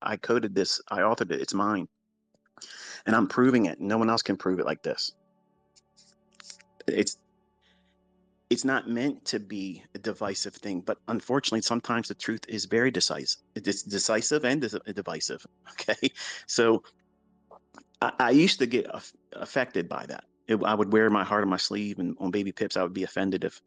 I coded this. I authored it. It's mine. And I'm proving it. No one else can prove it like this. It's not meant to be a divisive thing, but unfortunately, sometimes the truth is very decisive. It's decisive and divisive. Okay. So I used to get affected by that. I would wear my heart on my sleeve, and on Baby Pips, I would be offended if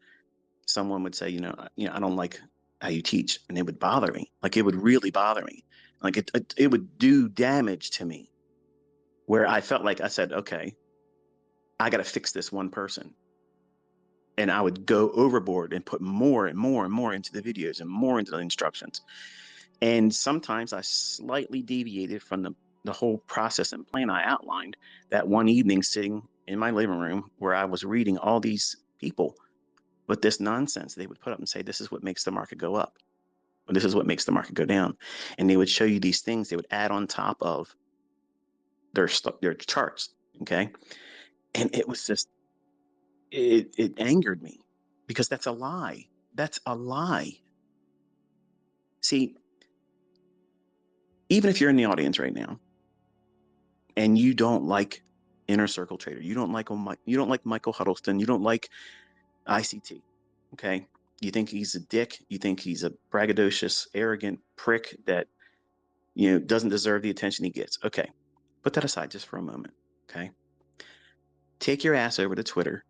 someone would say, I don't like how you teach, and it would bother me. Like, it would really bother me. Like, it would do damage to me, where I felt like I said, okay, I got to fix this one person. And I would go overboard and put more and more and more into the videos and more into the instructions. And sometimes I slightly deviated from the whole process and plan I outlined that one evening, sitting in my living room where I was reading all these people with this nonsense they would put up and say, this is what makes the market go up, or this is what makes the market go down. And they would show you these things they would add on top of their charts. Okay. And it was just, it angered me, because that's a lie. That's a lie. See, even if you're in the audience right now and you don't like Inner Circle Trader, you don't like Michael Huddleston, you don't like ICT, okay? You think he's a dick, you think he's a braggadocious, arrogant prick that doesn't deserve the attention he gets. Okay, put that aside just for a moment. Okay, take your ass over to Twitter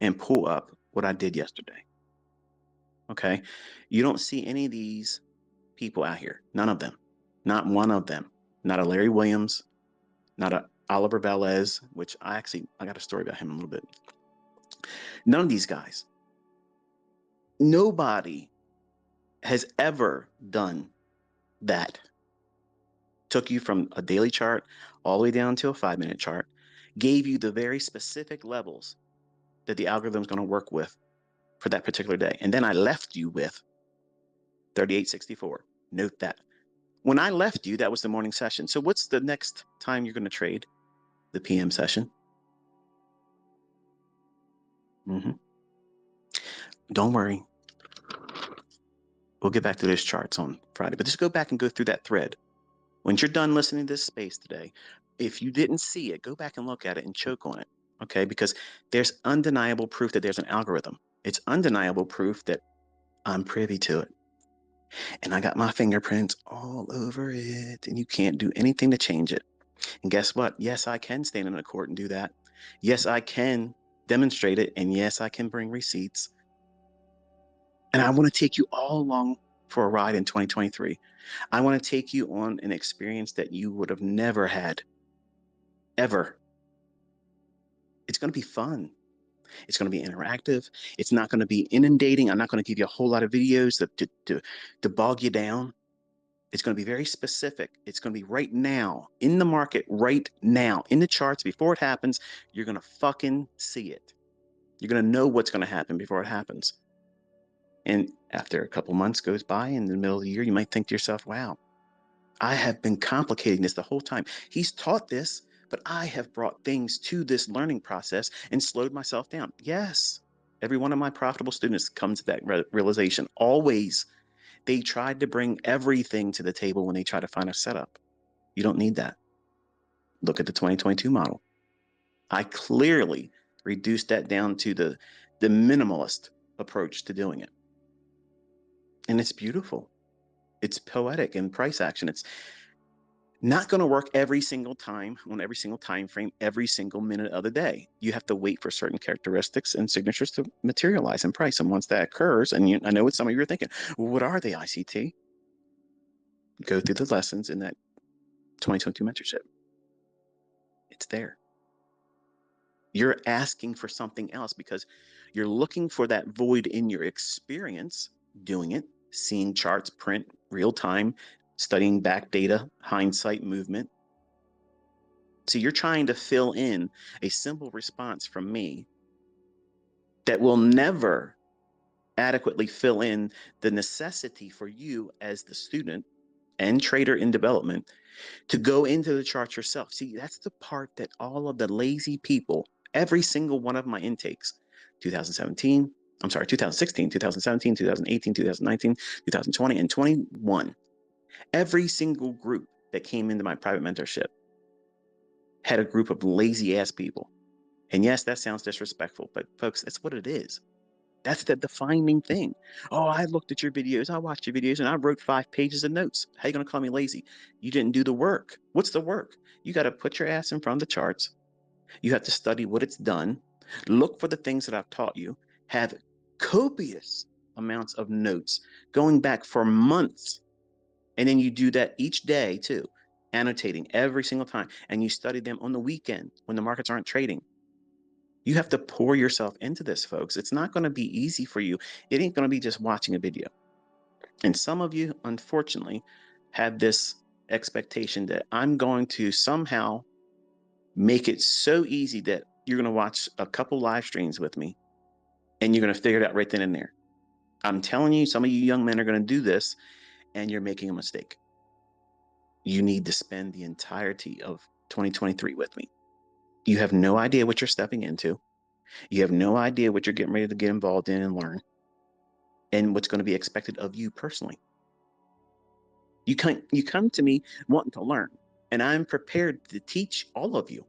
and pull up what I did yesterday. Okay, you don't see any of these people out here. None of them. Not one of them. Not a Larry Williams, not a Oliver Velez, which I got a story about him in a little bit. None of these guys. Nobody has ever done that. Took you from a daily chart all the way down to a 5-minute chart, gave you the very specific levels that the algorithm is going to work with for that particular day. And then I left you with 3864. Note that. When I left you, that was the morning session. So what's the next time you're going to trade? The PM session. Don't worry. We'll get back to those charts on Friday, but just go back and go through that thread. When you're done listening to this space today, if you didn't see it, go back and look at it and choke on it, okay? Because there's undeniable proof that there's an algorithm. It's undeniable proof that I'm privy to it. And I got my fingerprints all over it, and you can't do anything to change it. And guess what? Yes, I can stand in a court and do that. Yes, I can demonstrate it, and yes, I can bring receipts. And I want to take you all along for a ride in 2023. I want to take you on an experience that you would have never had, ever. It's going to be fun. It's going to be interactive. It's not going to be inundating. I'm not going to give you a whole lot of videos to bog you down. It's going to be very specific. It's going to be right now, in the market, right now, in the charts. Before it happens, you're going to fucking see it. You're going to know what's going to happen before it happens. And after a couple months goes by, in the middle of the year, you might think to yourself, wow, I have been complicating this the whole time. He's taught this, but I have brought things to this learning process and slowed myself down. Yes, every one of my profitable students comes to that realization. Always. They tried to bring everything to the table when they try to find a setup. You don't need that. Look at the 2022 model. I clearly reduced that down to the minimalist approach to doing it. And it's beautiful. It's poetic in price action. It's not going to work every single time on every single time frame, every single minute of the day. You have to wait for certain characteristics and signatures to materialize in price. And once that occurs, and I know what some of you are thinking, well, what are they, ICT? Go through the lessons in that 2022 mentorship. It's there. You're asking for something else because you're looking for that void in your experience doing it, seeing charts, print, real time, studying back data, hindsight, movement. So you're trying to fill in a simple response from me that will never adequately fill in the necessity for you as the student and trader in development to go into the chart yourself. See, that's the part that all of the lazy people, every single one of my intakes, 2016, 2017, 2018, 2019, 2020, and 21, every single group that came into my private mentorship had a group of lazy ass people. And yes, that sounds disrespectful, but folks, that's what it is. That's the defining thing. Oh, I looked at your videos, I watched your videos, and I wrote 5 pages of notes. How you going to call me lazy? You didn't do the work. What's the work? You got to put your ass in front of the charts. You have to study what it's done, look for the things that I've taught you, have copious amounts of notes going back for months. And then you do that each day too, annotating every single time. And you study them on the weekend when the markets aren't trading. You have to pour yourself into this, folks. It's not going to be easy for you. It ain't going to be just watching a video. And some of you, unfortunately, have this expectation that I'm going to somehow make it so easy that you're going to watch a couple live streams with me and you're going to figure it out right then and there. I'm telling you, some of you young men are going to do this and you're making a mistake. You need to spend the entirety of 2023 with me. You have no idea what you're stepping into. You have no idea what you're getting ready to get involved in and learn, and what's going to be expected of you personally. You come to me wanting to learn, and I'm prepared to teach all of you.